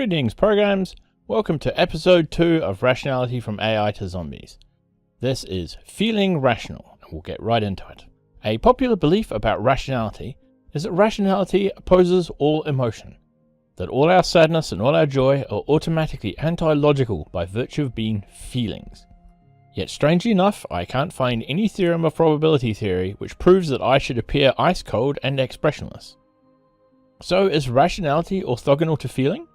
Greetings, programs. Welcome to episode 2 of Rationality from AI to Zombies. This is Feeling Rational, and we'll get right into it. A popular belief about rationality is that rationality opposes all emotion, that all our sadness and all our joy are automatically anti-logical by virtue of being feelings. Yet strangely enough, I can't find any theorem of probability theory which proves that I should appear ice cold and expressionless. So is rationality orthogonal to feeling?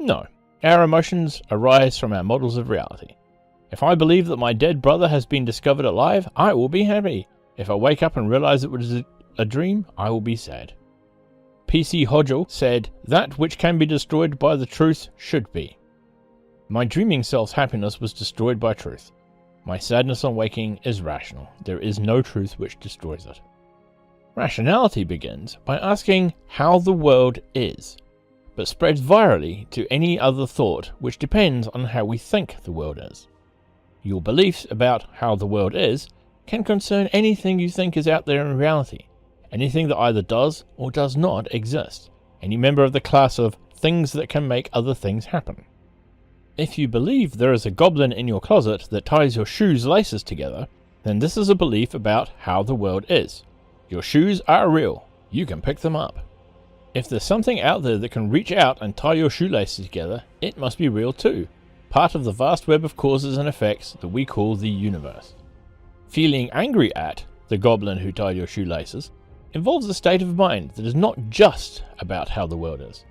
No. Our emotions arise from our models of reality. If I believe that my dead brother has been discovered alive, I will be happy. If I wake up and realize it was a dream, I will be sad. P.C. Hodgel said, "That which can be destroyed by the truth should be." My dreaming self's happiness was destroyed by truth. My sadness on waking is rational. There is no truth which destroys it. Rationality begins by asking how the world is, but spreads virally to any other thought which depends on how we think the world is. Your beliefs about how the world is can concern anything you think is out there in reality, anything that either does or does not exist, any member of the class of things that can make other things happen. If you believe there is a goblin in your closet that ties your shoes' laces together, then this is a belief about how the world is. Your shoes are real. You can pick them up. If there's something out there that can reach out and tie your shoelaces together, it must be real too, part of the vast web of causes and effects that we call the universe. Feeling angry at the goblin who tied your shoelaces involves a state of mind that is not just about how the world is.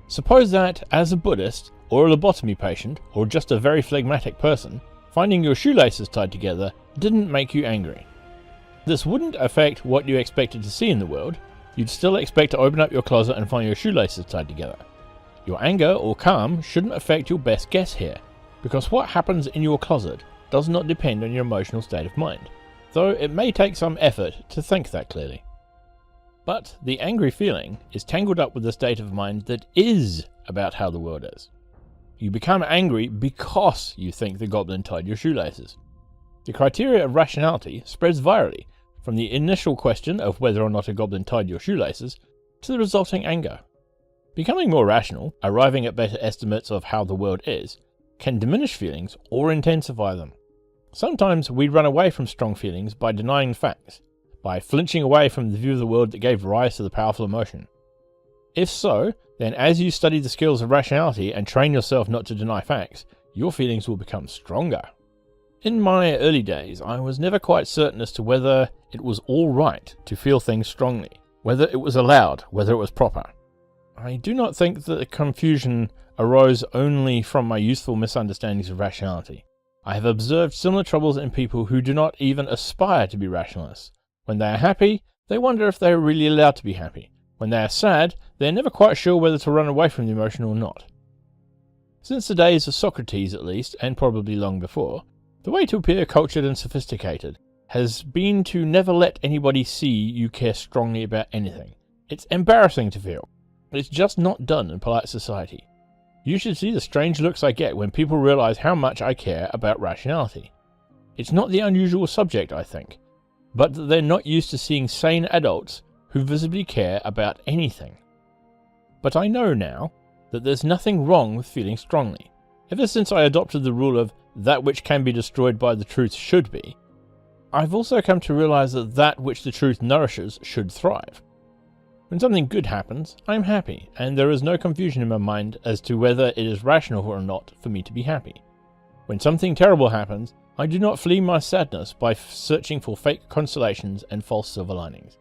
Suppose that, as a Buddhist, or a lobotomy patient, or just a very phlegmatic person, finding your shoelaces tied together didn't make you angry. This wouldn't affect what you expected to see in the world. You'd still expect to open up your closet and find your shoelaces tied together. Your anger or calm shouldn't affect your best guess here, because what happens in your closet does not depend on your emotional state of mind, though it may take some effort to think that clearly. But the angry feeling is tangled up with the state of mind that is about how the world is. You become angry because you think the goblin tied your shoelaces. The criteria of rationality spreads virally, from the initial question of whether or not a goblin tied your shoelaces, to the resulting anger. Becoming more rational, arriving at better estimates of how the world is, can diminish feelings or intensify them. Sometimes we run away from strong feelings by denying facts, by flinching away from the view of the world that gave rise to the powerful emotion. If so, then as you study the skills of rationality and train yourself not to deny facts, your feelings will become stronger. In my early days, I was never quite certain as to whether it was all right to feel things strongly, whether it was allowed, whether it was proper. I do not think that the confusion arose only from my youthful misunderstandings of rationality. I have observed similar troubles in people who do not even aspire to be rationalists. When they are happy, they wonder if they are really allowed to be happy. When they are sad, they are never quite sure whether to run away from the emotion or not. Since the days of Socrates at least, and probably long before, the way to appear cultured and sophisticated has been to never let anybody see you care strongly about anything. It's embarrassing to feel. It's just not done in polite society. You should see the strange looks I get when people realize how much I care about rationality. It's not the unusual subject, I think, but that they're not used to seeing sane adults who visibly care about anything. But I know now that there's nothing wrong with feeling strongly. Ever since I adopted the rule of that which can be destroyed by the truth should be, I've also come to realize that that which the truth nourishes should thrive. When something good happens, I'm happy, and there is no confusion in my mind as to whether it is rational or not for me to be happy. When something terrible happens, I do not flee my sadness by searching for fake consolations and false silver linings.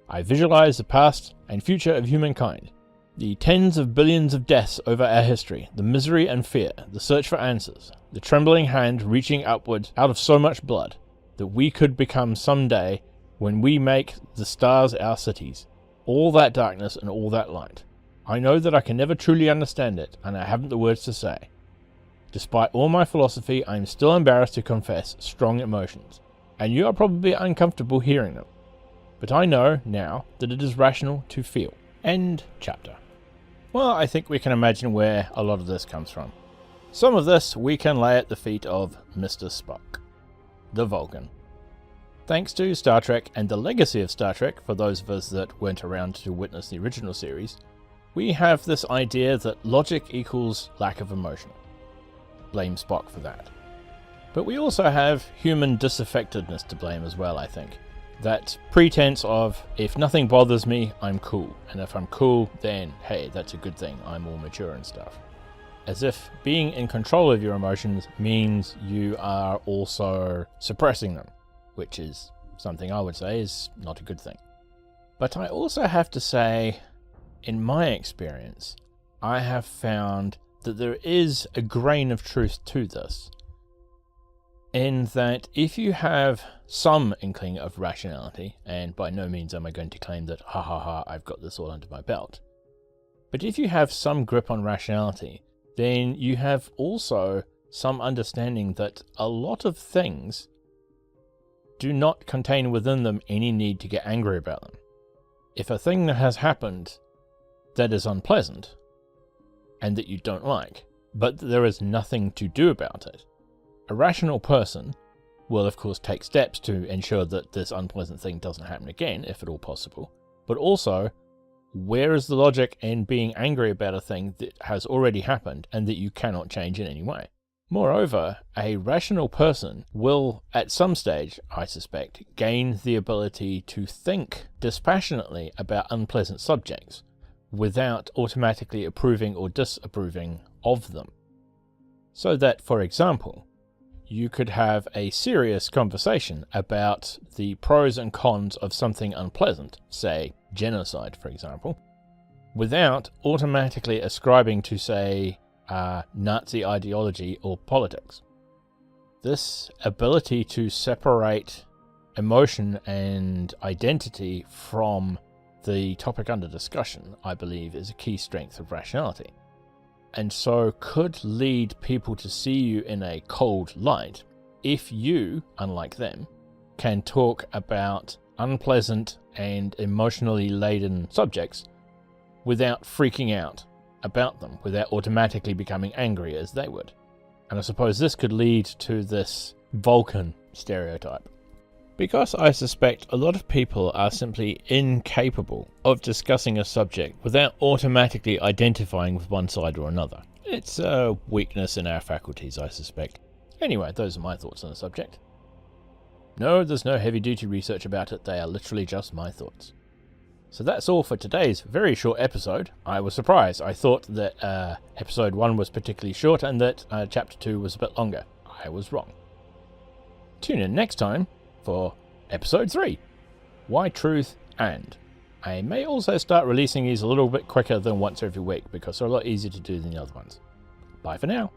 I visualize the past and future of humankind, the tens of billions of deaths over our history, the misery and fear, the search for answers, the trembling hand reaching upward out of so much blood, that we could become someday when we make the stars our cities. All that darkness and all that light. I know that I can never truly understand it, and I haven't the words to say. Despite all my philosophy, I am still embarrassed to confess strong emotions, and you are probably uncomfortable hearing them. But I know now that it is rational to feel. End chapter. Well, I think we can imagine where a lot of this comes from. Some of this we can lay at the feet of Mr. Spock, the Vulcan. Thanks to Star Trek and the legacy of Star Trek, for those of us that weren't around to witness the original series, we have this idea that logic equals lack of emotion. Blame Spock for that. But we also have human disaffectedness to blame as well, I think. That pretense of, if nothing bothers me, I'm cool. And if I'm cool, then, hey, that's a good thing. I'm all mature and stuff. As if being in control of your emotions means you are also suppressing them, which is something I would say is not a good thing. But I also have to say, in my experience, I have found that there is a grain of truth to this. In that if you have some inkling of rationality, and by no means am I going to claim that, I've got this all under my belt. But if you have some grip on rationality, then you have also some understanding that a lot of things do not contain within them any need to get angry about them. If a thing that has happened that is unpleasant, and that you don't like, but there is nothing to do about it, a rational person will of course take steps to ensure that this unpleasant thing doesn't happen again, if at all possible. But also, where is the logic in being angry about a thing that has already happened and that you cannot change in any way? Moreover, a rational person will, at some stage, I suspect, gain the ability to think dispassionately about unpleasant subjects without automatically approving or disapproving of them. So that, for example, you could have a serious conversation about the pros and cons of something unpleasant, say genocide, for example, without automatically ascribing to, say, Nazi ideology or politics. This ability to separate emotion and identity from the topic under discussion, I believe, is a key strength of rationality, and so could lead people to see you in a cold light if you, unlike them, can talk about unpleasant and emotionally laden subjects without freaking out about them, without automatically becoming angry as they would. And I suppose this could lead to this Vulcan stereotype. Because I suspect a lot of people are simply incapable of discussing a subject without automatically identifying with one side or another. It's a weakness in our faculties, I suspect. Anyway, those are my thoughts on the subject. No, there's no heavy-duty research about it, they are literally just my thoughts. So that's all for today's very short episode. I was surprised. I thought that episode 1 was particularly short and that chapter 2 was a bit longer. I was wrong. Tune in next time for episode 3, Why Truth And. I may also start releasing these a little bit quicker than once every week because they're a lot easier to do than the other ones. Bye for now.